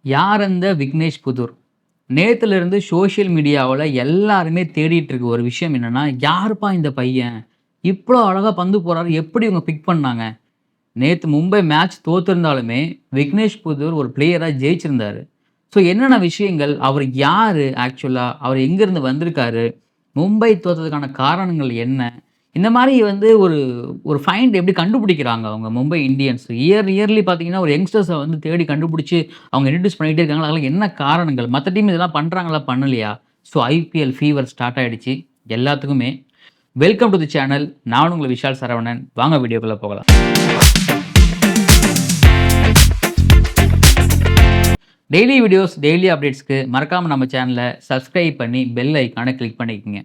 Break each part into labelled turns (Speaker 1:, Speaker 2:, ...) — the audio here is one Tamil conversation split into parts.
Speaker 1: யார் அந்த விக்னேஷ் புதூர்? நேத்துலேருந்து சோஷியல் மீடியாவுல எல்லாருமே தேடிட்டு இருக்க ஒரு விஷயம் என்னன்னா, யாருப்பா இந்த பையன்? இவ்ளோ அழகா பந்து போடுறாரு. எப்படி இவங்க பிக் பண்ணாங்க? நேத்து மும்பை மேட்ச் தோத்திருந்தாலுமே, விக்னேஷ் புதூர் ஒரு பிளேயரா ஜெயிச்சிருந்தாரு. ஸோ என்னென்ன விஷயங்கள்? அவர் யாரு ஆக்சுவலா? அவர் எங்கேருந்து வந்திருக்காரு? மும்பை தோத்ததுக்கான காரணங்கள் என்ன? இந்த மாரி வந்து ஒரு ஒரு ஃபைண்ட் எப்படி கண்டுபிடிக்கிறாங்க அவங்க மும்பை இந்தியன்ஸ்? இயர்லி பார்த்தீங்கன்னா, ஒரு யங்ஸ்டர்ஸ வந்து தேடி கண்டுபிடிச்சு அவங்க இன்ட்ரோடியூஸ் பண்ணிட்டே இருக்காங்களா? அதெல்லாம் என்ன காரணங்கள்? மத்த டீம் இதெல்லாம் பண்றாங்களா? பண்ணலையா? ஸோ ஐபிஎல் ஃபீவர் ஸ்டார்ட் ஆயிடுச்சு எல்லாத்துக்குமே. Welcome to the channel. நான் உங்கள் விஷால் சரவணன். வாங்க வீடியோக்குள்ள போகலாம். டெய்லி வீடியோஸ், டெய்லி அப்டேட்ஸ்க்கு மறக்காம நம்ம சேனலை சப்ஸ்கிரைப் பண்ணி பெல் ஐக்கானை கிளிக் பண்ணிக்கோங்க.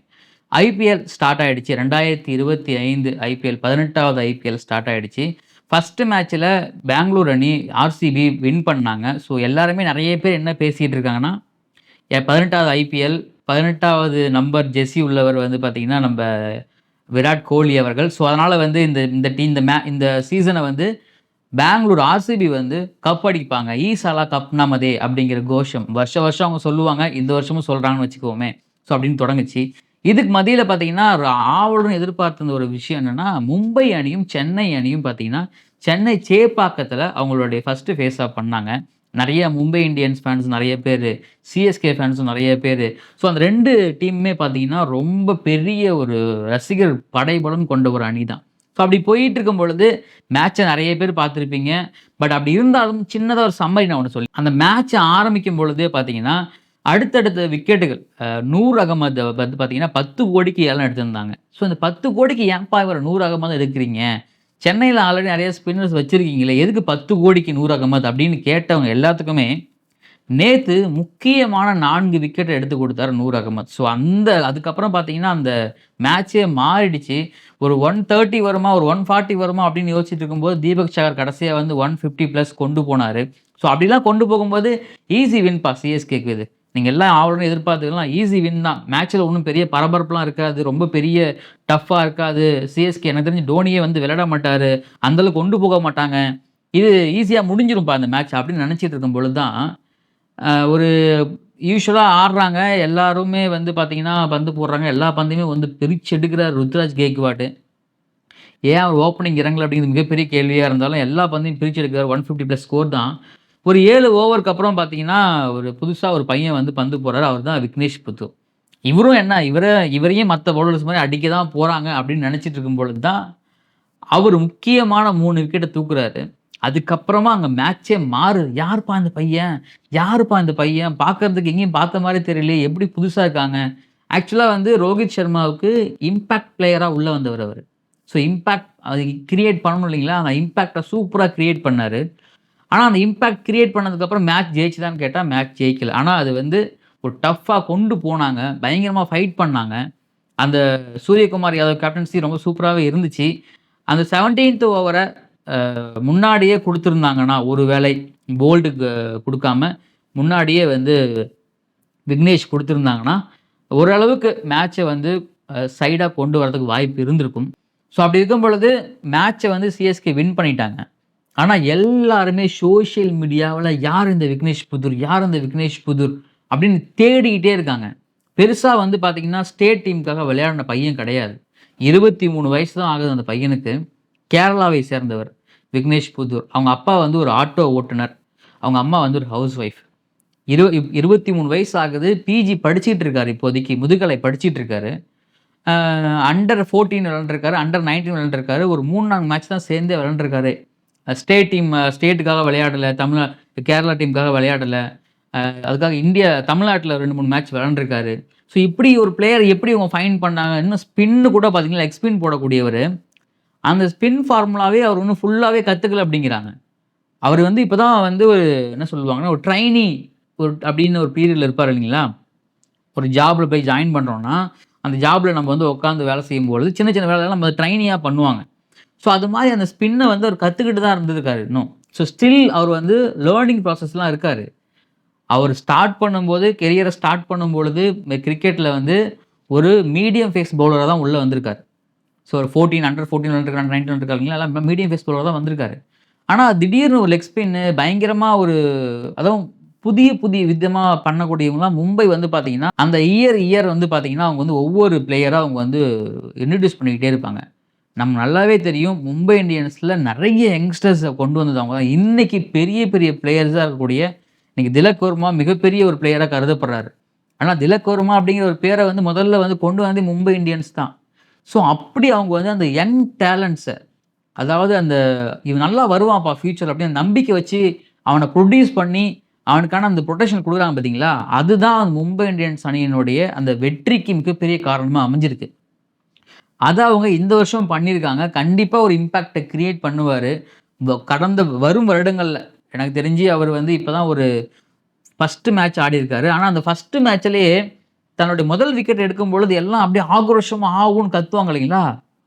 Speaker 1: ஐபிஎல் ஸ்டார்ட் ஆயிடுச்சு. 2025 ஐபிஎல் 18வது ஐபிஎல் ஸ்டார்ட் ஆயிடுச்சு. ஃபர்ஸ்ட் மேட்ச்சில் பெங்களூர் அணி ஆர்சிபி வின் பண்ணாங்க. ஸோ எல்லாருமே நிறைய பேர் என்ன பேசிகிட்டு இருக்காங்கன்னா, 18வது ஐபிஎல் 18வது நம்பர் ஜெர்சி உள்ளவர் வந்து பார்த்தீங்கன்னா நம்ம விராட் கோலி அவர்கள். ஸோ அதனால் வந்து இந்த இந்த டீ இந்த மே இந்த சீசனை வந்து பெங்களூர் ஆர்சிபி வந்து கப் அடிப்பாங்க. ஈசாலா கப் நமதே அப்படிங்கிற கோஷம் வருஷம் வருஷம் அவங்க சொல்லுவாங்க. இந்த வருஷமும் சொல்கிறாங்கன்னு வச்சுக்கோமே. ஸோ அப்படின்னு தொடங்குச்சு. இதுக்கு மத்தியில பார்த்தீங்கன்னா, ஒரு ஆவலுடன் எதிர்பார்த்த ஒரு விஷயம் என்னன்னா, மும்பை அணியும், சென்னை அணியும் பார்த்தீங்கன்னா, சென்னை சேப்பாக்கத்தில அவங்களுடைய ஃபர்ஸ்ட்டு ஃபேஸ் ஆஃப் பண்ணாங்க. நெறைய மும்பை இந்தியன்ஸ் ஃபேன்ஸ் நெறைய பேரு, சிஎஸ்கே ஃபேன்ஸும் நெறைய பேரு. ஸோ அந்த 2 டீமுமே பார்த்தீங்கன்னா, ரொம்ப பெரிய ஒரு ரசிகர் படைபலம் கொண்ட ஒரு அணி தான். ஸோ அப்படி போயிட்டு இருக்கும் பொழுது, மேட்ச நெறைய பேர் பார்த்துருப்பீங்க. பட் அப்படி இருந்தாலும் சின்னதா ஒரு சம்மரி நான் ஒண்ணு அந்த மேட்ச ஆரம்பிக்கும் பொழுதே பார்த்தீங்கன்னா, அடுத்தடுத்த விக்கெட்டுகள் 'நூர் அகமது' வந்து பார்த்தீங்கன்னா 10 கோடிக்கு ஏலம் எடுத்திருந்தாங்க. ஸோ இந்த 10 கோடிக்கு ஏன்பா இவர 'நூர் அகமது' எடுக்கிறீங்க? சென்னையில ஆல்ரெடி நெறைய ஸ்பின்னர்ஸ் வச்சிருக்கீங்களே, எதுக்கு 10 கோடிக்கு 'நூர் அகமது' அப்படின்னு கேட்டவங்க எல்லாத்துக்குமே, நேத்து முக்கியமான 4 விக்கெட்ட எடுத்து குடுத்தாரு 'நூர் அகமது'. ஸோ அதுக்கப்புறம் பார்த்தீங்கன்னா, அந்த மேட்ச்சே மாறிடுச்சு. ஒரு 130 வருமா, ஒரு 140 வருமா அப்படின்னு யோசிச்சுட்டு இருக்கும்போது, தீபக் சகர் கடைசியா வந்து 150 பிளஸ் கொண்டு போனாரு. ஸோ அப்படிலாம் கொண்டு போகும்போது, ஈஸி வின்பா சிஎஸ்கேக்கு இது. நீங்க எல்லாம் ஆவலுடன் எதிர்பார்த்ததெல்லாம் ஈஸி வின் தான். மேட்ச்ல ஒண்ணும் பெரிய பரபரப்புலாம் இருக்காது. ரொம்ப பெரிய டஃப்பா இருக்காது. சிஎஸ்கே எனக்கு தெரிஞ்சு டோனியே வந்து விளையாட மாட்டாரு. அந்த அளவுக்கு கொண்டு போக மாட்டாங்க. இது ஈஸியா முடிஞ்சிரும்பா இந்த மேட்ச் அப்படின்னு நினைச்சிட்டு இருக்கும் பொழுது தான், ஒரு யூசுவலா ஆடுறாங்க. எல்லாருமே வந்து பார்த்தீங்கன்னா, பந்து போடுறாங்க. எல்லா பந்தையுமே வந்து பிரிச்சு எடுக்கிறார் ருத்ராஜ் கெய்க்வாட். ஏன் அவர் ஓப்பனிங் இறங்கல அப்படிங்கிறது மிகப்பெரிய கேள்வியா இருந்தாலும், எல்லா பந்தையும் பிரிச்சு எடுக்கிறார். 150 பிளஸ் ஸ்கோர் தான். ஒரு 7 ஓவருக்கு அப்புறம் பார்த்தீங்கன்னா, ஒரு புதுசா ஒரு பையன் வந்து பந்து போடுறாரு. அவர் தான் விக்னேஷ் புத்தூர். இவரும் என்ன இவரையும் மத்த பவுலர்ஸ் மாரி அடிக்க தான் போறாங்க அப்படின்னு நினைச்சிட்டு இருக்கும் பொழுது தான், அவரு முக்கியமான 3 விக்கெட்ட தூக்குறாரு. அதுக்கப்புறமா அங்க மேட்ச்சே மாறுது. யாருப்பா இந்த பையன்? யாருப்பா இந்த பையன்? பார்க்கறதுக்கு எங்கேயும் பார்த்த மாரி தெரியலையே! எப்படி புதுசா இருக்காங்க? ஆக்சுவலா வந்து ரோஹித் சர்மாவுக்கு இம்பாக்ட் பிளேயரா உள்ள வந்தவர் அவரு. ஸோ இம்பாக்ட் அது கிரியேட் பண்ணணும் இல்லைங்களா? அந்த இம்பாக்ட்ட சூப்பரா கிரியேட் பண்ணாரு. ஆனா, அந்த இம்பாக்ட் கிரியேட் பண்ணதுக்கப்புறம் மேட்ச் ஜெயிச்சுதான்னு கேட்டா, மேட்ச் ஜெயிக்கல. ஆனா, அது வந்து ஒரு டஃப்பா கொண்டு போனாங்க. பயங்கரமா ஃபைட் பண்ணாங்க. அந்த சூரியகுமார் யாதவ் கேப்டன்சி ரொம்ப சூப்பராவே இருந்துச்சு. அந்த 17த் ஓவர முன்னாடியே குடுத்துருந்தாங்கன்னா, ஒரு வேளை போல்டுக்கு குடுக்காம, முன்னாடியே வந்து விக்னேஷ் குடுத்துருந்தாங்கன்னா, ஓரளவுக்கு மேட்ச வந்து சைடா கொண்டு வரதுக்கு வாய்ப்பு இருந்திருக்கும். ஸோ அப்படி இருக்கும் பொழுது, மேட்ச வந்து சிஎஸ்கே வின் பண்ணிட்டாங்க. ஆனா எல்லாருமே சோசியல் மீடியாவுல யார் இந்த விக்னேஷ் புதூர்? யார் இந்த விக்னேஷ் புதூர்? அப்படின்னு தேடிக்கிட்டே இருக்காங்க. பெருசா வந்து பார்த்தீங்கன்னா, ஸ்டேட் டீமுக்காக விளையாடின பையன் கிடையாது. 23 வயசு தான் ஆகுது அந்த பையனுக்கு. கேரளாவை சேர்ந்தவர் விக்னேஷ் புதூர். அவங்க அப்பா வந்து ஒரு ஆட்டோ ஓட்டுநர். அவங்க அம்மா வந்து ஒரு ஹவுஸ் ஒய்ஃப். 23 வயசு ஆகுது. பிஜி படிச்சுட்டு இருக்காரு இப்போதைக்கு. முதுகலை படிச்சுட்டு இருக்காரு. அண்டர் 14 விளையாண்டுருக்காரு. அண்டர் 19 விளையாண்டுருக்காரு. ஒரு 3, 4 மேட்ச் தான் சேர்ந்தே விளையாண்டுருக்காரு. ஸ்டேட்டுக்காக விளையாடல. கேரளா டீமுக்காக விளையாடல. அதுக்காக தமிழ்நாட்டுல 2, 3 மேட்ச் விளையாண்டுருக்காரு. ஸோ இப்படி ஒரு பிளேயர் எப்படி இவங்க ஃபைண்ட் பண்ணாங்க? இன்னும் ஸ்பின்னு கூட பார்த்தீங்கன்னா, லெக் ஸ்பின் போடக்கூடியவரு. அந்த ஸ்பின் ஃபார்முலாவே அவர் இன்னும் ஃபுல்லாவே கத்துக்கல அப்படிங்கிறாங்க. அவரு வந்து இப்ப தான் வந்து ஒரு என்ன சொல்லுவாங்கன்னா, ஒரு ட்ரெய்னி அப்படின்னு ஒரு பீரியட்ல இருப்பாரு இல்லைங்களா? ஒரு ஜாப்ல போய் ஜாயின் பண்றோம்னா, அந்த ஜாப்ல நம்ம வந்து உட்கார்ந்து வேலை செய்யும்பொழுது, சின்ன சின்ன வேலைலாம் நம்ம ட்ரெய்னியா பண்ணுவாங்க. ஸோ அது மாரி அந்த ஸ்பின்ன வந்து அவர் கத்துக்கிட்டு தான் இருந்திருக்காரு இன்னும். ஸோ ஸ்டில் அவர் வந்து லேர்னிங் ப்ராசஸ்லாம் இருக்காரு. அவர் ஸ்டார்ட் பண்ணும்போது கெரியர ஸ்டார்ட் பண்ணும்பொழுது கிரிக்கெட்ல வந்து ஒரு மீடியம் பேஸ் பவுலரா தான் உள்ள வந்திருக்காரு. ஸோ ஒரு 14 அண்டர் 14 விளையாண்டுருக்காரு, 19 விளையாண்டுருக்காருங்களா, எல்லாம் மீடியம் பேஸ் பவுலரா தான் வந்திருக்காரு. ஆனா திடீர்னு ஒரு லெக் ஸ்பின்னு பயங்கரமா ஒரு அதுவும் புதிய புதிய விதமாக பண்ணக்கூடியவங்களாம் மும்பை வந்து பார்த்தீங்கன்னா அந்த இயர் வந்து பார்த்தீங்கன்னா அவங்க வந்து ஒவ்வொரு பிளேயராக அவங்க வந்து இன்ட்ரடியூஸ் பண்ணிக்கிட்டே இருப்பாங்க. நம்ம நல்லாவே தெரியும் மும்பை இந்தியன்ஸில் நிறைய யங்ஸ்டர்ஸை கொண்டு வந்தது அவங்க தான். இன்னைக்கு பெரிய பெரிய பிளேயர்ஸாக இருக்கக்கூடிய இன்னைக்கு திலக் வர்மா மிகப்பெரிய ஒரு பிளேயராக கருதப்படுறாரு. ஆனால் திலக் வர்மா அப்படிங்கிற ஒரு பேரை வந்து முதல்ல வந்து கொண்டு வந்து மும்பை இந்தியன்ஸ் தான். ஸோ அப்படி அவங்க வந்து அந்த யங் டேலண்ட்ஸை, அதாவது அந்த இவன் நல்லா வருவான்ப்பா ஃபியூச்சர் அப்படின்னு நம்பிக்கை வச்சு அவனை ப்ரொடியூஸ் பண்ணி அவனுக்கான அந்த ப்ரொடெக்ஷன் கொடுக்குறாங்க பார்த்தீங்களா, அதுதான் அந்த மும்பை இந்தியன்ஸ் அணியினுடைய அந்த வெற்றிக்கு மிகப்பெரிய காரணமாக அமைஞ்சிருக்கு. அதை அவங்க இந்த வருஷம் பண்ணியிருக்காங்க. கண்டிப்பாக ஒரு இம்பேக்டை கிரியேட் பண்ணுவார். கடந்த வரும் வருடங்களில் எனக்கு தெரிஞ்சு அவர் வந்து இப்போ தான் ஒரு ஃபஸ்ட்டு மேட்ச் ஆடியிருக்காரு. ஆனால் அந்த ஃபஸ்ட்டு மேட்ச்லேயே தன்னுடைய முதல் விக்கெட் எடுக்கும் பொழுது எல்லாம் அப்படியே ஆக்ரோஷமாக ஆகும்னு கத்துவாங்க இல்லைங்களா,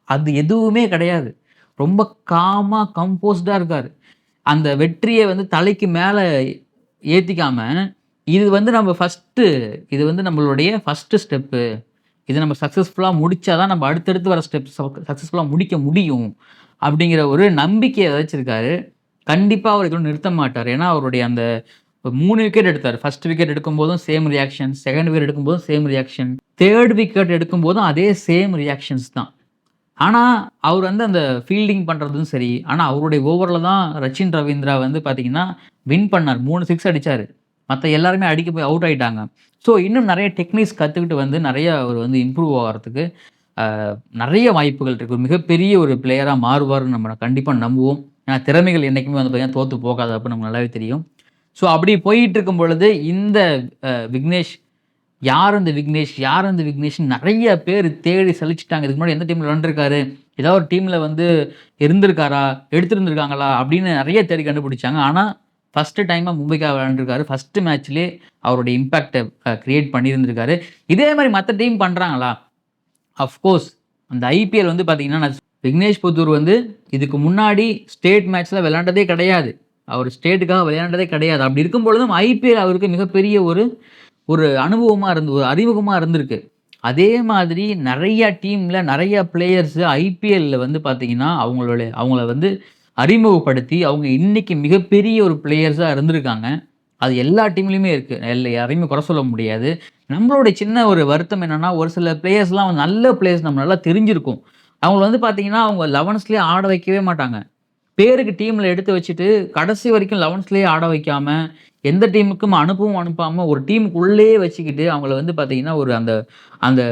Speaker 1: அது எதுவுமே கிடையாது. ரொம்ப காமாக கம்போஸ்டாக இருக்கார். அந்த வெற்றியை வந்து தலைக்கு மேலே ஏற்றிக்காம, இது வந்து நம்ம இது வந்து நம்மளுடைய ஃபஸ்ட்டு ஸ்டெப்பு, இதை நம்ம சக்ஸஸ்ஃபுல்லாக முடித்தா தான் நம்ம அடுத்தடுத்து வர ஸ்டெப்ஸ் சக்ஸஸ்ஃபுல்லாக முடிக்க முடியும் அப்படிங்கிற ஒரு நம்பிக்கையை விதைச்சிருக்காரு. கண்டிப்பாக அவர் இதோட நிறுத்த மாட்டார். ஏன்னா அவருடைய அந்த 3 விக்கெட் எடுத்தார். ஃபர்ஸ்ட் விக்கெட் எடுக்கும்போதும் சேம் ரியாக்ஷன், செகண்ட் விக்கெட் எடுக்கும்போதும் சேம் ரியாக்ஷன், தேர்ட் விக்கெட் எடுக்கும்போதும் அதே சேம் ரியாக்ஷன்ஸ் தான். ஆனால் அவர் வந்து அந்த ஃபீல்டிங் பண்ணுறதும் சரி, ஆனால் அவருடைய ஓவரில் தான் ரச்சின் ரவீந்திரா வந்து பார்த்தீங்கன்னா வின் பண்ணார். 3 6 அடித்தார். மற்ற எல்லாருமே அடிக்க போய் அவுட் ஆகிட்டாங்க. ஸோ இன்னும் நிறைய டெக்னிக்ஸ் கற்றுக்கிட்டு வந்து நிறைய அவர் வந்து இம்ப்ரூவ் ஆகிறதுக்கு நிறைய வாய்ப்புகள் இருக்குது. ஒரு மிகப்பெரிய ஒரு பிளேயராக மாறுவார்னு நம்ம கண்டிப்பாக நம்புவோம். ஏன்னா திறமைகள் என்றைக்குமே வந்து பார்த்தீங்கன்னா தோற்று போகாது அப்படின்னு நமக்கு நல்லாவே தெரியும். ஸோ அப்படி போயிட்டு இருக்கும் பொழுது இந்த விக்னேஷ் யார் அந்த விக்னேஷ்ன்னு நிறைய பேர் தேடி சலிச்சிட்டாங்க. இதுக்கு முன்னாடி எந்த டீமில் விளாண்டுருக்காரு, ஏதாவது ஒரு டீமில் வந்து இருந்திருக்காரா, எடுத்துருந்துருக்காங்களா அப்படின்னு நிறைய தேடி கண்டுபிடிச்சாங்க. ஆனால் ஃபஸ்ட்டு டைமாக மும்பைக்காக விளாண்டுருக்காரு. ஃபஸ்ட்டு மேட்ச்லேயே அவருடைய இம்பேக்டை க்ரியேட் பண்ணியிருந்திருக்காரு. இதே மாதிரி மற்ற டீம் பண்ணுறாங்களா? அஃப்கோர்ஸ் அந்த ஐபிஎல் வந்து பார்த்தீங்கன்னா விக்னேஷ் புத்தூர் வந்து இதுக்கு முன்னாடி ஸ்டேட் மேட்ச்சில் விளையாண்டதே கிடையாது. அவர் ஸ்டேட்டுக்காக விளையாண்டதே கிடையாது. அப்படி இருக்கும் பொழுதும் ஐபிஎல் அவருக்கு மிகப்பெரிய ஒரு அனுபவமாக ஒரு அறிமுகமாக இருந்திருக்கு. அதே மாதிரி நிறைய டீமில் நிறைய பிளேயர்ஸு ஐபிஎல்லில் வந்து பார்த்தீங்கன்னா அவங்கள வந்து அறிமுகப்படுத்தி அவங்க இன்றைக்கி மிகப்பெரிய ஒரு பிளேயர்ஸாக இருந்திருக்காங்க. அது எல்லா டீம்லேயுமே இருக்குது. யாரையுமே குறை சொல்ல முடியாது. நம்மளுடைய சின்ன ஒரு வருத்தம் என்னென்னா, ஒரு சில பிளேயர்ஸ்லாம் நல்ல பிளேயர்ஸ் நம்ம நல்லா தெரிஞ்சிருக்கும். அவங்கள வந்து பார்த்தீங்கன்னா அவங்க 11ஸ்லேயே ஆட வைக்கவே மாட்டாங்க. பேருக்கு டீமில் எடுத்து வச்சுட்டு கடைசி வரைக்கும் 11ஸ்லேயே ஆட வைக்காம, எந்த டீமுக்கும் அனுப்பாமல் ஒரு டீமுக்குள்ளேயே வச்சுக்கிட்டு அவங்கள வந்து பார்த்தீங்கன்னா ஒரு அந்த அந்த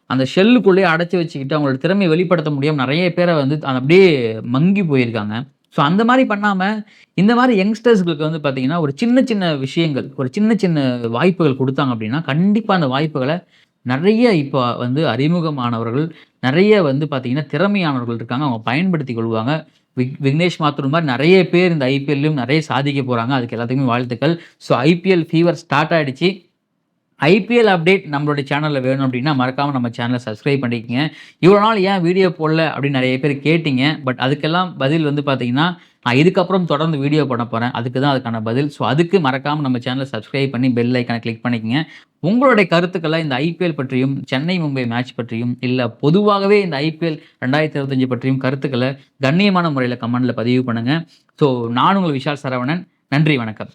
Speaker 1: அந்த ஷெல்லுக்குள்ளேயே அடைச்சி வச்சுக்கிட்டு அவங்களோட திறமையை வெளிப்படுத்த முடியாமல் நிறைய பேரை வந்து அப்படியே மங்கி போயிருக்காங்க. ஸோ அந்த மாதிரி பண்ணாமல் இந்த மாதிரி யங்ஸ்டர்ஸ்களுக்கு வந்து பார்த்தீங்கன்னா ஒரு சின்ன சின்ன விஷயங்கள், ஒரு சின்ன சின்ன வாய்ப்புகள் கொடுத்தாங்க அப்படின்னா கண்டிப்பாக அந்த வாய்ப்புகளை நிறைய இப்போ வந்து அறிமுகமானவர்கள், நிறைய வந்து பார்த்தீங்கன்னா திறமையானவர்கள் இருக்காங்க. அவங்க பயன்படுத்தி கொள்வாங்க. விக்னேஷ் மாத்தூர் மாதிரி நிறைய பேர் இந்த ஐபிஎல்லையும் நிறைய சாதிக்க போகிறாங்க. அதுக்கு எல்லாத்துக்குமே வாழ்த்துக்கள். ஸோ ஐபிஎல் ஃபீவர் ஸ்டார்ட் ஆகிடுச்சு. ஐபிஎல் அப்டேட் நம்மளுடைய சேனலில் வேணும் அப்படின்னா மறக்காமல் நம்ம சேனலை சப்ஸ்கிரைப் பண்ணிக்கங்க. இவ்வளோ நாள் ஏன் வீடியோ போடல அப்படின்னு நிறைய பேர் கேட்டிங்க. பட் அதுக்கெல்லாம் பதில் வந்து பார்த்தீங்கன்னா நான் இதுக்கப்புறம் தொடர்ந்து வீடியோ பண்ண போகிறேன். அதுக்கு தான் அதுக்கான பதில். ஸோ அதுக்கு மறக்காமல் நம்ம சேனலை சப்ஸ்கிரைப் பண்ணி பெல் ஐக்கானை கிளிக் பண்ணிக்கங்க. உங்களுடைய கருத்துக்களை இந்த ஐபிஎல் பற்றியும், சென்னை மும்பை மேட்ச் பற்றியும், இல்லை பொதுவாகவே இந்த ஐபிஎல் 2025 பற்றியும் கருத்துக்களை கண்ணியமான முறையில் கமெண்டில் பதிவு பண்ணுங்கள். ஸோ நான் உங்கள் விஷால் சரவணன். நன்றி, வணக்கம்.